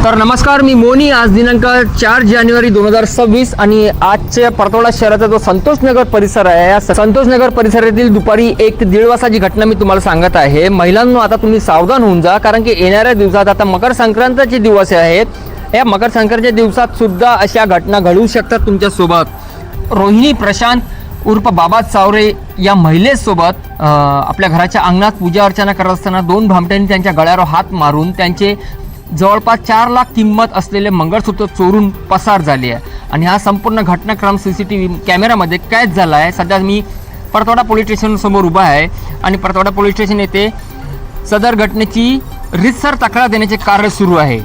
तर नमस्कार, मी मोनी. आज दिनांक 4 जानेवारी 2026 आणि आजच्या परतवाडा शहराचा जो संतोषनगर परिसर आहे, या संतोषनगर परिसरातील दुपारी 1 ते 1:30 वाजताची घटना मी तुम्हाला सांगत आहे. महिलांनो, आता तुम्ही सावधान होऊन जा, कारण की येणाऱ्या दिवसात आता मकर संक्रांतीचे दिवस आहेत. या मकर संक्रांतीच्या दिवसात सुद्धा अशा घटना घडू शकतात तुमच्या सोबत. रोहिणी प्रशांत उर्फ बाबा चावरे या महिलेसोबत आपल्या घराच्या अंगणात पूजा अर्चना करत असताना 2 भामट्यांनी त्यांच्या गळ्यावर हात मारून त्यांचे जवळपास 4 लाख किंमत असलेले मंगळसूत्र चोरून पसार झाले आहे. आणि हा संपूर्ण घटनाक्रम CCTV कॅमेरामध्ये कैद झाला आहे. सध्या मी परतवाडा पोलीस स्टेशन समोर उभा आहे आणि परतवाडा पोलीस स्टेशन येथे सदर घटनेची रीतसर तक्रार देण्याचे कार्य सुरू आहे.